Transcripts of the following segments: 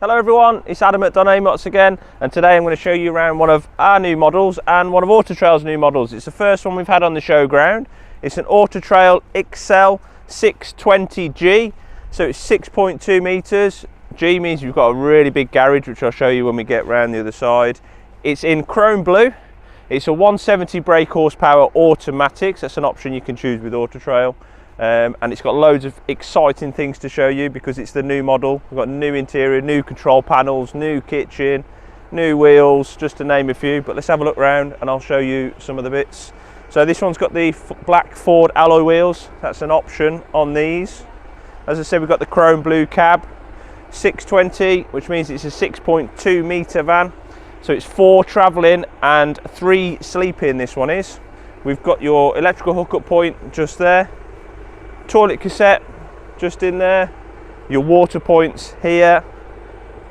Hello everyone, it's Adam at Mots again, and today I'm going to show you around one of our new models and one of Auto Trail's new models. It's the first one we've had on the showground. It's an Auto Trail XL 620G, so it's 6.2 metres. G means you've got a really big garage, which I'll show you when we get round the other side. It's in chrome blue. It's a 170 brake horsepower automatic, so that's an option you can choose with Auto Trail. And it's got loads of exciting things to show you because it's the new model. We've got new interior, new control panels, new kitchen, new wheels, just to name a few. But let's have a look around and I'll show you some of the bits. So this one's got the black Ford alloy wheels. That's an option on these. As I said, we've got the chrome blue cab, 620, which means it's a 6.2 metre van. So it's 4 travelling and 3 sleeping, this one is. We've got your electrical hookup point just there. Toilet cassette just in there, your water points here,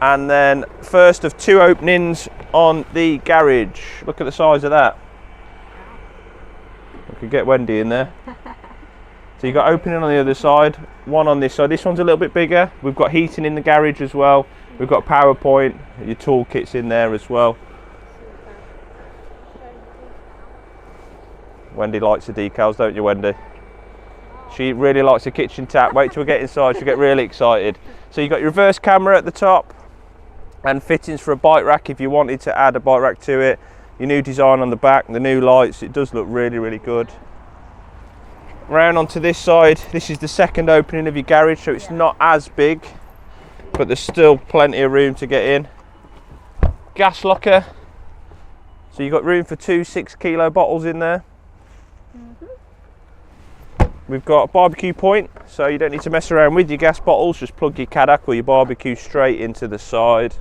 and then first of 2 openings on the garage. Look at the size of that. We could get Wendy in there. So you've got opening on the other side, one on this side. This one's a little bit bigger. We've got heating in the garage as well. We've got power point, your toolkits in there as well. Wendy likes the decals, don't you, Wendy? She really likes the kitchen tap. Wait till we get inside, she'll get really excited. So you've got your reverse camera at the top and fittings for a bike rack if you wanted to add a bike rack to it. Your new design on the back, the new lights, it does look really, really good. Round onto this side, this is the second opening of your garage, so it's not as big, but there's still plenty of room to get in. Gas locker, so you've got room for 2 6-kilo bottles in there. We've got a barbecue point, so you don't need to mess around with your gas bottles, just plug your Caddock or your barbecue straight into the side.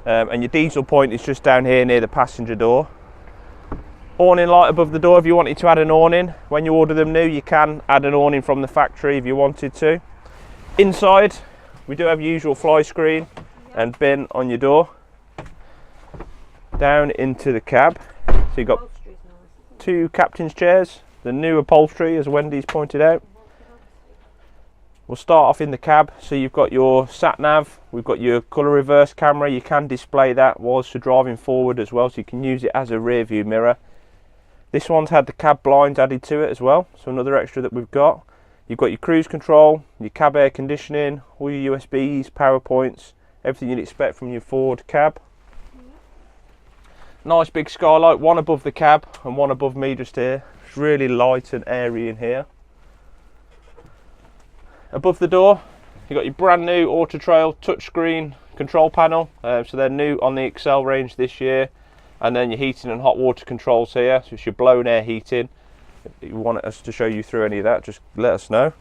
And your diesel point is just down here near the passenger door. Awning light above the door if you wanted to add an awning. When you order them new, you can add an awning from the factory if you wanted to. Inside, we do have your usual fly screen and bin on your door. Down into the cab, so you've got 2 captain's chairs. The new upholstery, as Wendy's pointed out. We'll start off in the cab. So you've got your sat nav, we've got your colour reverse camera. You can display that whilst you're driving forward as well, so you can use it as a rear view mirror. This one's had the cab blinds added to it as well, so another extra that we've got. You've got your cruise control, your cab air conditioning, all your USBs, power points, everything you'd expect from your Ford cab. Nice big skylight, one above the cab and one above me just here. It's really light and airy in here. Above the door, you've got your brand new Auto Trail touchscreen control panel. So they're new on the XL range this year. And then your heating and hot water controls here. So it's your blown air heating. If you want us to show you through any of that, just let us know.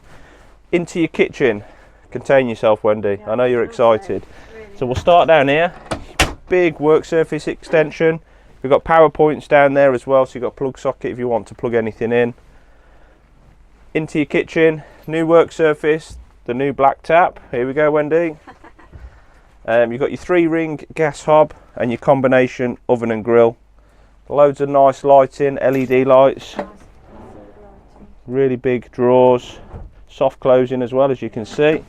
Into your kitchen. Contain yourself, Wendy. I know you're excited. So we'll start down here. Big work surface extension. We've got power points down there as well, so you've got a plug socket if you want to plug anything in. Into your kitchen, new work surface, the new black tap. Here we go, Wendy. You've got your 3-ring gas hob and your combination oven and grill. Loads of nice lighting, LED lights. Really big drawers, soft closing as well, as you can see.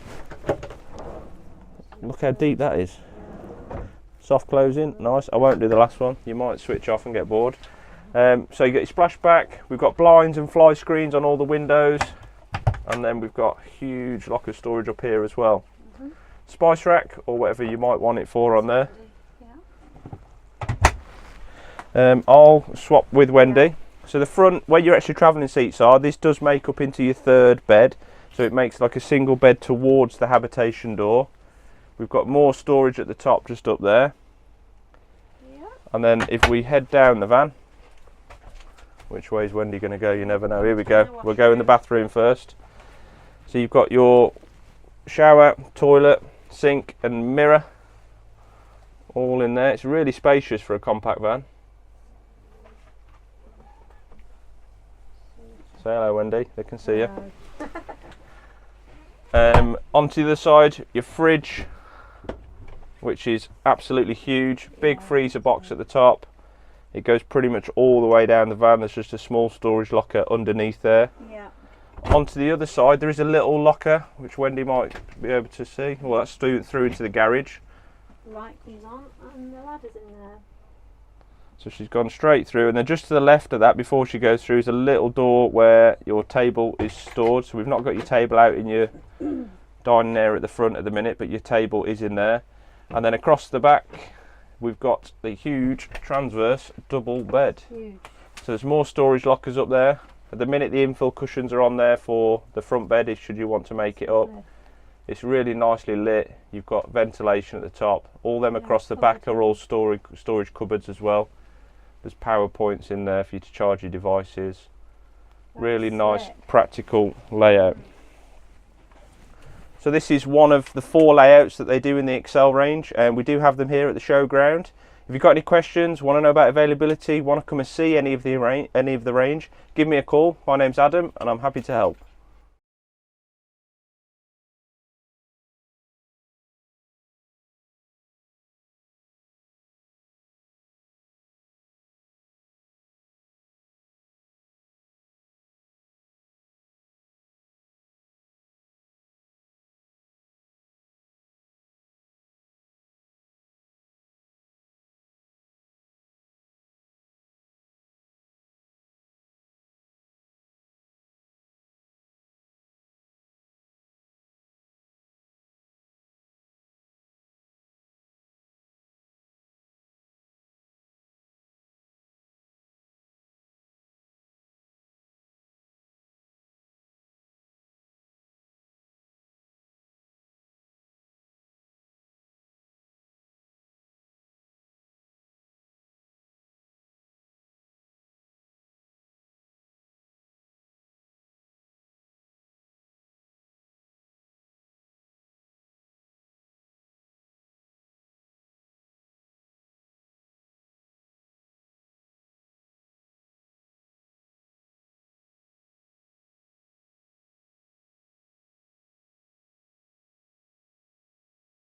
Look how deep that is. Soft closing, nice. I won't do the last one, you might switch off and get bored. So you get your splashback, we've got blinds and fly screens on all the windows, and then we've got huge locker storage up here as well. Spice rack, or whatever you might want it for on there. I'll swap with Wendy. So the front, where your extra travelling seats are, this does make up into your 3rd bed, so it makes like a single bed towards the habitation door. We've got more storage at the top just up there. And then if we head down the van, which way is Wendy going to go? You never know. Here we go. We'll go in the bathroom first. So you've got your shower, toilet, sink and mirror all in there. It's really spacious for a compact van. Say hello, Wendy. They can see you. Onto the other side, your fridge, which is absolutely huge. Big freezer box at the top. It goes pretty much all the way down the van. There's just a small storage locker underneath there. Yeah. Onto the other side, there is a little locker, which Wendy might be able to see. Well, that's through into the garage. light comes on and the ladder's in there. So she's gone straight through, and then just to the left of that, before she goes through, is a little door where your table is stored. So we've not got your table out in your dining area at the front at the minute, but your table is in there. And then across the back, we've got the huge transverse double bed. Huge. So there's more storage lockers up there. At the minute, the infill cushions are on there for the front bed, should you want to make it up. It's really nicely lit. You've got ventilation at the top. All them across the back are all storage cupboards as well. There's power points in there for you to charge your devices. Really nice, practical layout. So this is one of the 4 layouts that they do in the Excel range, and we do have them here at the showground. If you've got any questions, want to know about availability, want to come and see any of the range, give me a call. My name's Adam, and I'm happy to help.